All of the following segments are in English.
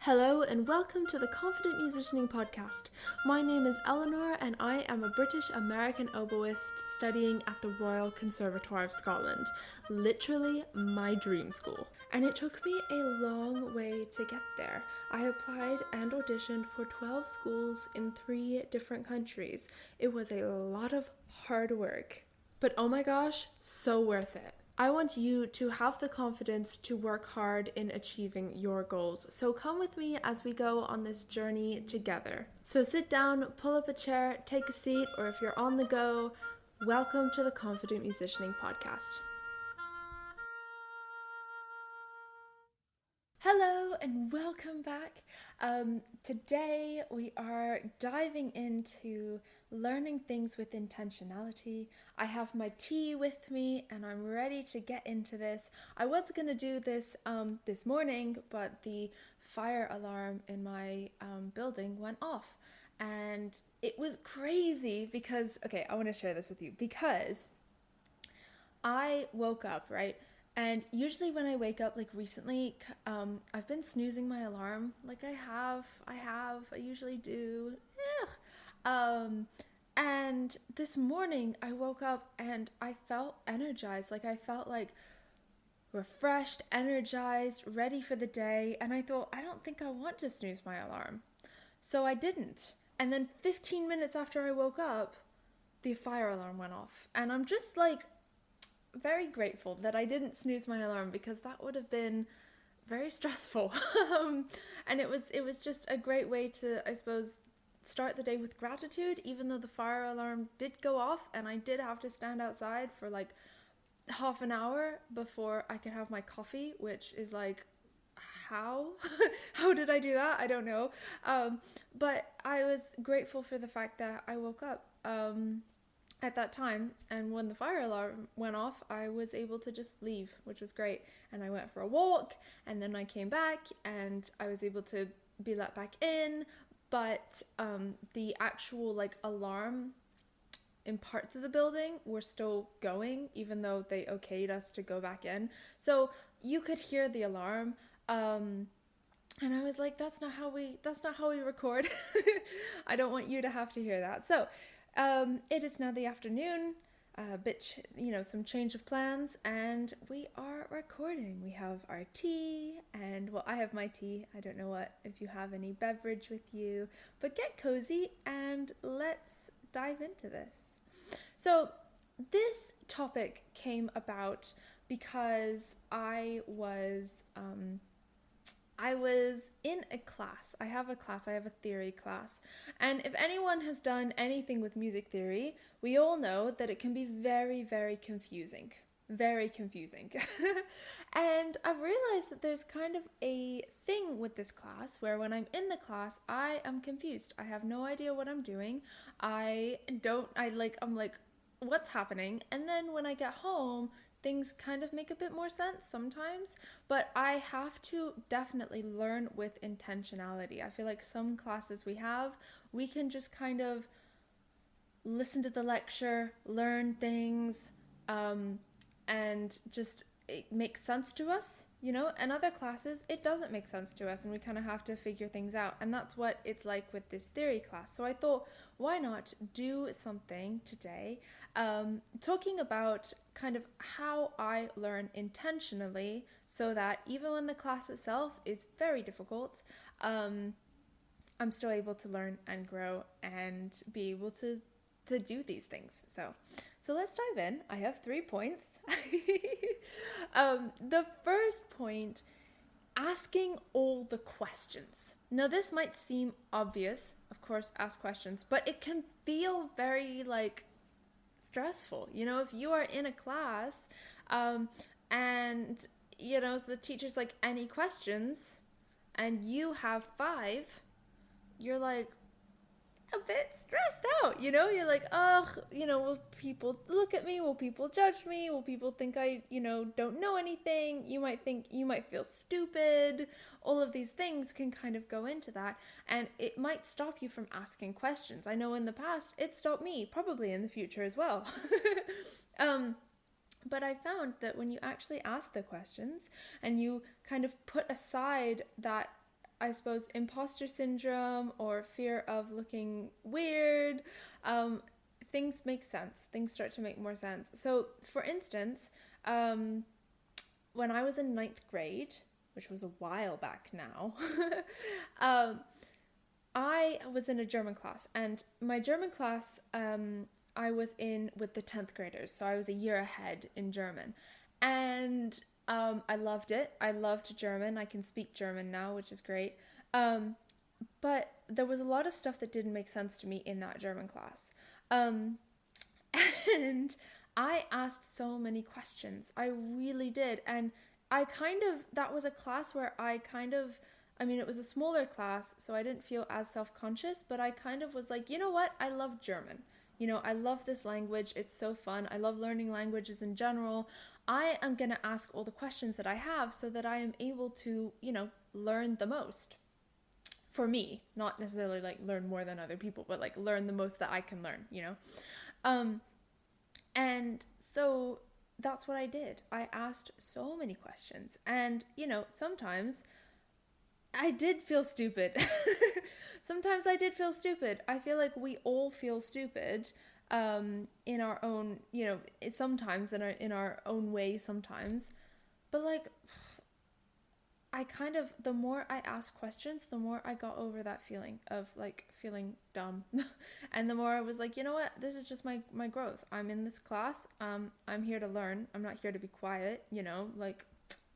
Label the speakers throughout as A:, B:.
A: Hello and welcome to the Confident Musicianing Podcast. My name is Eleanor and I am a British American oboist studying at the Royal Conservatoire of Scotland, literally my dream school. And it took me a long way to get there. I applied and auditioned for 12 schools in 3 different countries. It was a lot of hard work, but oh my gosh, so worth it. I want you to have the confidence to work hard in achieving your goals. So come with me as we go on this journey together. So sit down, pull up a chair, take a seat, or if you're on the go, welcome to the Confident Musicianing Podcast. Hello and welcome back. Today we are diving into learning things with intentionality. I have my tea with me and I'm ready to get into this. I was going to do this this morning, but the fire alarm in my building went off. And it was crazy because, I want to share this with you because I woke up, right? And usually when I wake up, like recently, I've been snoozing my alarm. Like I usually do. And this morning I woke up and I felt energized. Like I felt like refreshed, energized, ready for the day. And I thought, I don't think I want to snooze my alarm. So I didn't. And then 15 minutes after I woke up, the fire alarm went off. And I'm just like, very grateful that I didn't snooze my alarm because that would have been very stressful. And it was just a great way to, I suppose, start the day with gratitude, even though the fire alarm did go off and I did have to stand outside for like half an hour before I could have my coffee, which is like, how did I do that? I don't know. But I was grateful for the fact that I woke up at that time, and when the fire alarm went off, I was able to just leave, which was great. And I went for a walk, and then I came back, and I was able to be let back in. But the actual like alarm in parts of the building were still going, even though they okayed us to go back in. So you could hear the alarm. And I was like, that's not how we record. I don't want you to have to hear that. So it is now the afternoon, some change of plans, and we are recording. We have our tea, and well, I have my tea. I don't know if you have any beverage with you, but get cozy and let's dive into this. So this topic came about because I was in a class. I have a theory class. And if anyone has done anything with music theory, we all know that it can be very, very confusing. Very confusing. And I've realized that there's kind of a thing with this class where when I'm in the class, I am confused. I have no idea what I'm doing. I'm like, what's happening? And then when I get home, things kind of make a bit more sense sometimes, but I have to definitely learn with intentionality. I feel like some classes we can just kind of listen to the lecture, learn things, and just it makes sense to us, and other classes, it doesn't make sense to us and we kind of have to figure things out. And that's what it's like with this theory class. So I thought, why not do something today talking about kind of how I learn intentionally so that even when the class itself is very difficult, I'm still able to learn and grow and be able to do these things. So let's dive in. I have 3 points. The first point, asking all the questions. Now this might seem obvious, of course, ask questions, but it can feel very like stressful. If you are in a class and the teacher's like, any questions, and you have 5, you're like a bit stressed out, you're like, will people look at me? Will people judge me? Will people think I, don't know anything? You might feel stupid. All of these things can kind of go into that, and it might stop you from asking questions. I know in the past, it stopped me, probably in the future as well. But I found that when you actually ask the questions and you kind of put aside that I suppose, imposter syndrome or fear of looking weird, things make sense. Things start to make more sense. So, for instance, when I was in ninth grade, which was a while back now, um, I was in a German class, and my German class, I was in with the 10th graders, so I was a year ahead in German. And I loved it. I loved German. I can speak German now, which is great. Um, but there was a lot of stuff that didn't make sense to me in that German class. Um, and I asked so many questions. I really did. And that was a class where I mean, it was a smaller class, so I didn't feel as self conscious, but I kind of was like, you know what? I love German. I love this language. It's so fun. I love learning languages in general. I am going to ask all the questions that I have so that I am able to, learn the most for me, not necessarily like learn more than other people, but like learn the most that I can learn. Um, and so that's what I did. I asked so many questions. And, sometimes I did feel stupid. Sometimes I did feel stupid. I feel like we all feel stupid in our own, sometimes in our own way sometimes. But like the more I asked questions, the more I got over that feeling of like feeling dumb. And the more I was like, you know what? This is just my growth. I'm in this class. I'm here to learn. I'm not here to be quiet, like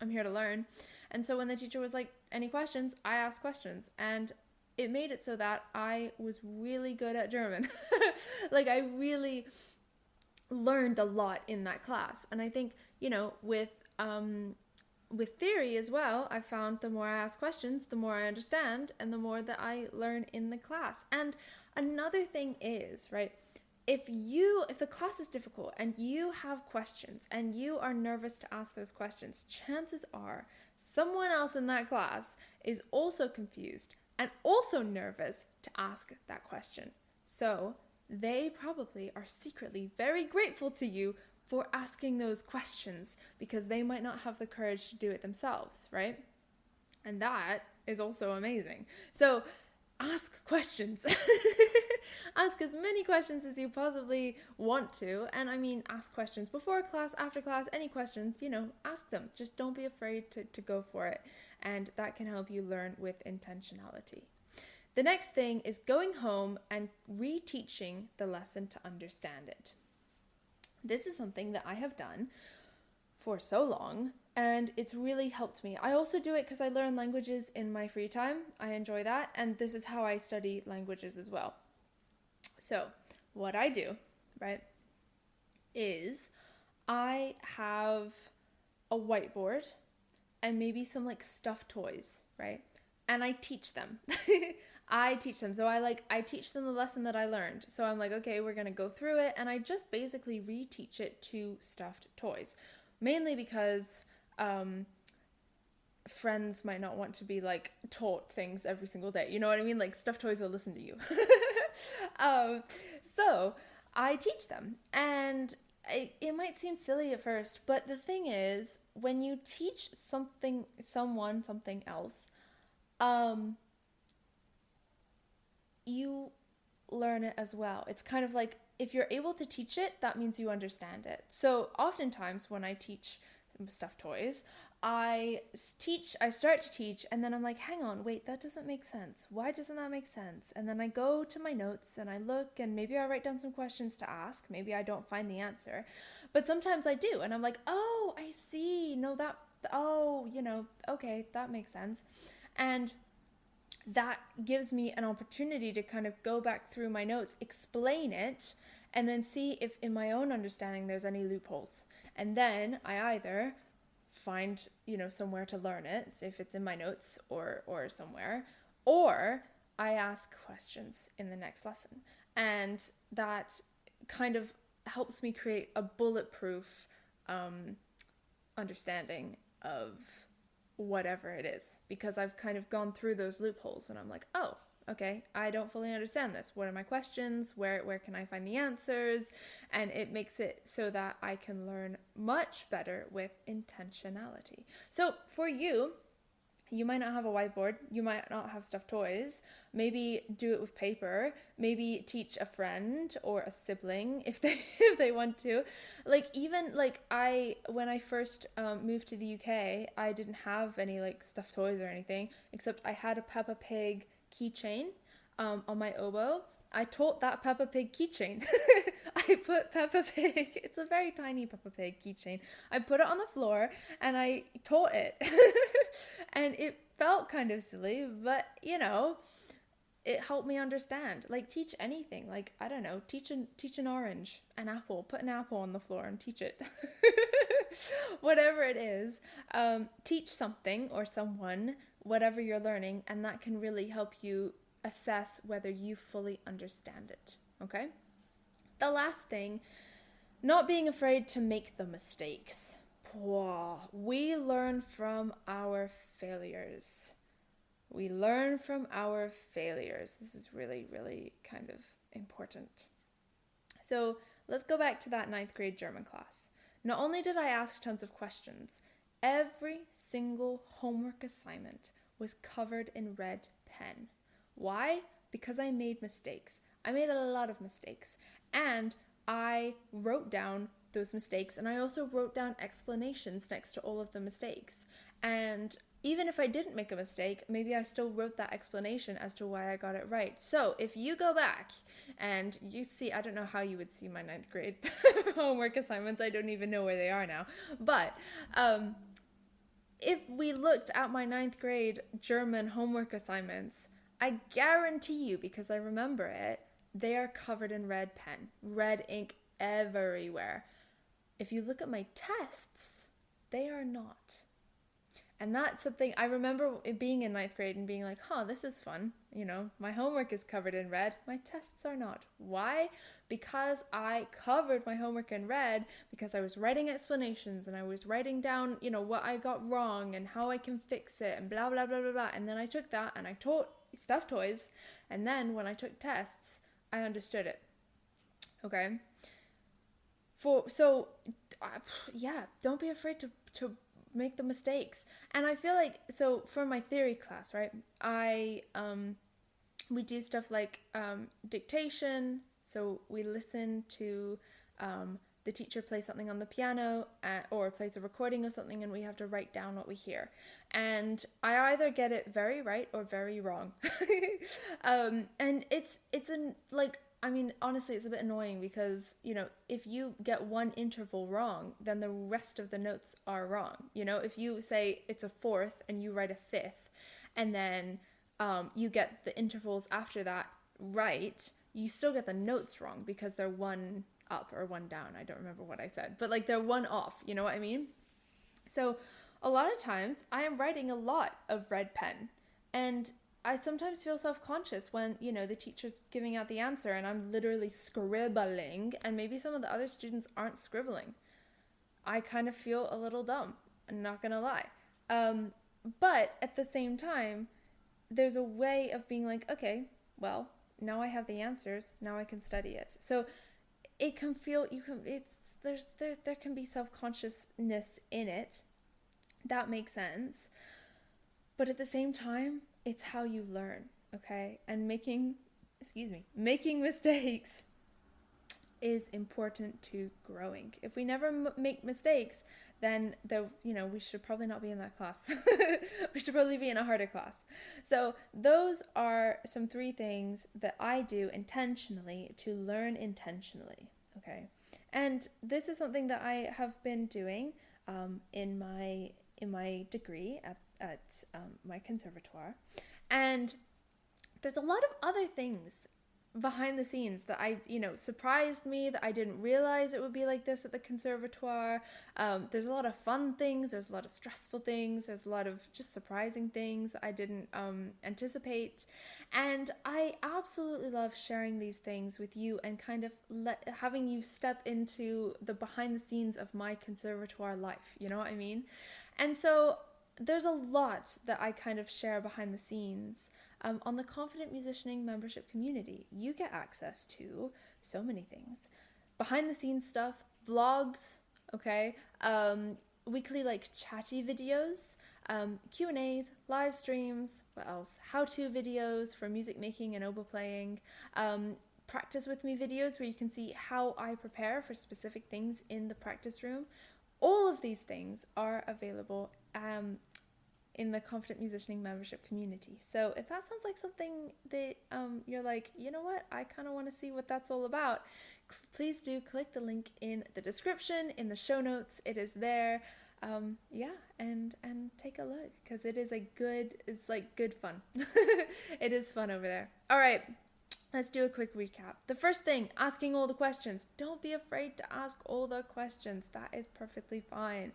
A: I'm here to learn. And so when the teacher was like, any questions? I asked questions. And it made it so that I was really good at German. Like I really learned a lot in that class. And I think, with theory as well, I found the more I ask questions, the more I understand and the more that I learn in the class. And another thing is, right, if the class is difficult and you have questions and you are nervous to ask those questions, chances are someone else in that class is also confused and also nervous to ask that question. So they probably are secretly very grateful to you for asking those questions because they might not have the courage to do it themselves, right? And that is also amazing. So ask questions. Ask as many questions as you possibly want to. And I mean, ask questions before class, after class, any questions, ask them. Just don't be afraid to go for it. And that can help you learn with intentionality. The next thing is going home and reteaching the lesson to understand it. This is something that I have done for so long, and it's really helped me. I also do it because I learn languages in my free time. I enjoy that, and this is how I study languages as well. So what I do, right, is I have a whiteboard and maybe some like stuffed toys, right? And I teach them. I teach them. So I teach them the lesson that I learned. So I'm like, okay, we're going to go through it. And I just basically reteach it to stuffed toys. Mainly because friends might not want to be like taught things every single day. You know what I mean? Like stuffed toys will listen to you. So I teach them. And it might seem silly at first, but the thing is, when you teach someone something else, you learn it as well. It's kind of like if you're able to teach it, that means you understand it. So oftentimes when I teach some stuffed toys, I start to teach, and then I'm like, hang on, wait, that doesn't make sense. Why doesn't that make sense? And then I go to my notes and I look, and maybe I write down some questions to ask. Maybe I don't find the answer, but sometimes I do. And I'm like, oh, I see. No, okay, that makes sense. And that gives me an opportunity to kind of go back through my notes, explain it, and then see if in my own understanding there's any loopholes. And then I either find, somewhere to learn it, if it's in my notes or somewhere, or I ask questions in the next lesson. And that kind of helps me create a bulletproof understanding of whatever it is, because I've kind of gone through those loopholes and I'm like, oh, okay, I don't fully understand this. What are my questions? Where can I find the answers? And it makes it so that I can learn much better with intentionality. So for you, You might not have a whiteboard. You might not have stuffed toys. Maybe do it with paper. Maybe teach a friend or a sibling if they if they want to. Like even like when I first moved to the UK, I didn't have any like stuffed toys or anything, except I had a Peppa Pig keychain on my oboe. I taught that Peppa Pig keychain. I put Peppa Pig, it's a very tiny Peppa Pig keychain. I put it on the floor and I taught it. And it felt kind of silly, but you know, it helped me understand. Like teach anything. Like I don't know, teach an orange, an apple, put an apple on the floor and teach it. Whatever it is, teach something or someone, whatever you're learning, and that can really help you assess whether you fully understand it. Okay? The last thing, not being afraid to make the mistakes. We learn from our failures. We learn from our failures. This is really, really kind of important. So let's go back to that 9th grade German class. Not only did I ask tons of questions, every single homework assignment was covered in red pen. Why? Because I made mistakes. I made a lot of mistakes. And I wrote down those mistakes, and I also wrote down explanations next to all of the mistakes. And even if I didn't make a mistake, maybe I still wrote that explanation as to why I got it right. So if you go back and you see, I don't know how you would see my 9th grade homework assignments. I don't even know where they are now. But if we looked at my 9th grade German homework assignments, I guarantee you, because I remember it, they are covered in red pen, red ink everywhere. If you look at my tests, they are not. And that's something I remember being in 9th grade and being like, this is fun. You know, my homework is covered in red. My tests are not. Why? Because I covered my homework in red, because I was writing explanations and I was writing down, you know, what I got wrong and how I can fix it and blah, blah, blah, blah, blah. And then I took that and I taught stuffed toys. And then when I took tests, I understood it. Okay? Don't be afraid to make the mistakes. And I feel like, so for my theory class, right, we do stuff like dictation. So we listen to the teacher play something on the piano or plays a recording of something, and we have to write down what we hear. And I either get it very right or very wrong. And honestly, it's a bit annoying because, you know, if you get one interval wrong, then the rest of the notes are wrong. You know, if you say it's a fourth and you write a fifth, and then you get the intervals after that right, you still get the notes wrong because they're one up or one down. I don't remember what I said, but like they're one off. You know what I mean? So a lot of times I am writing a lot of red pen, and I sometimes feel self-conscious when, you know, the teacher's giving out the answer and I'm literally scribbling, and maybe some of the other students aren't scribbling. I kind of feel a little dumb, I'm not gonna lie. But at the same time, there's a way of being like, okay, well, now I have the answers, now I can study it. So it can feel, there can be self-consciousness in it. That makes sense. But at the same time, it's how you learn, okay? And making mistakes is important to growing. If we never make mistakes, then we should probably not be in that class. We should probably be in a harder class. So those are some 3 things that I do intentionally to learn intentionally, okay? And this is something that I have been doing in my degree at my conservatoire. And there's a lot of other things behind the scenes that surprised me, that I didn't realize it would be like this at the conservatoire. There's a lot of fun things, there's a lot of stressful things, there's a lot of just surprising things I didn't anticipate. And I absolutely love sharing these things with you and kind of having you step into the behind the scenes of my conservatoire life, you know what I mean? And so there's a lot that I kind of share behind the scenes. On the Confident Musicianing membership community, you get access to so many things. Behind the scenes stuff, vlogs, okay? Weekly chatty videos. Q&As, live streams, what else? How-to videos for music making and oboe playing, practice with me videos where you can see how I prepare for specific things in the practice room. All of these things are available in the Confident Musicianing membership community. So if that sounds like something that you're like, you know what, I kind of want to see what that's all about, please do click the link in the description, in the show notes. It is there. And take a look, because it's like good fun. It is fun over there. All right, let's do a quick recap. The first thing, asking all the questions. Don't be afraid to ask all the questions. That is perfectly fine.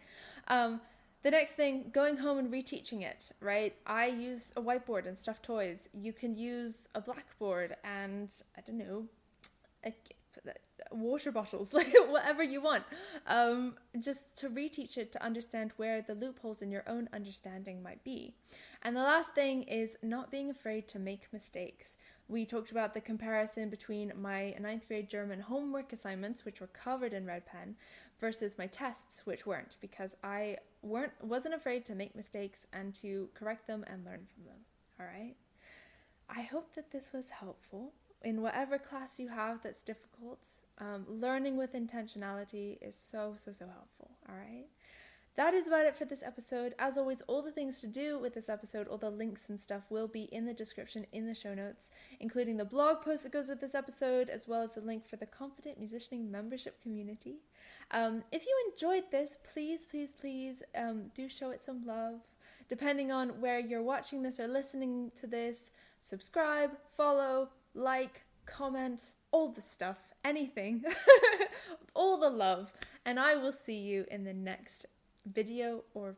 A: The next thing, going home and reteaching it, right? I use a whiteboard and stuffed toys. You can use a blackboard and, I don't know, water bottles, like whatever you want, just to reteach it, to understand where the loopholes in your own understanding might be. And the last thing is not being afraid to make mistakes. We talked about the comparison between my 9th grade German homework assignments, which were covered in red pen, versus my tests, which weren't, because I wasn't afraid to make mistakes and to correct them and learn from them. All right, I hope that this was helpful in whatever class you have that's difficult. Learning with intentionality is so helpful. All right, that is about it for this episode. As always, all the things to do with this episode, all the links and stuff, will be in the description in the show notes, including the blog post that goes with this episode, as well as a link for the Confident Musicianing membership community. If you enjoyed this, please do show it some love. Depending on where you're watching this or listening to this, subscribe, follow, like, comment, all the stuff, anything, all the love, and I will see you in the next video or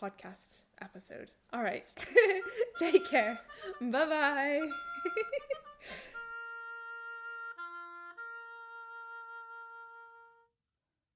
A: podcast episode. All right, take care. Bye-bye.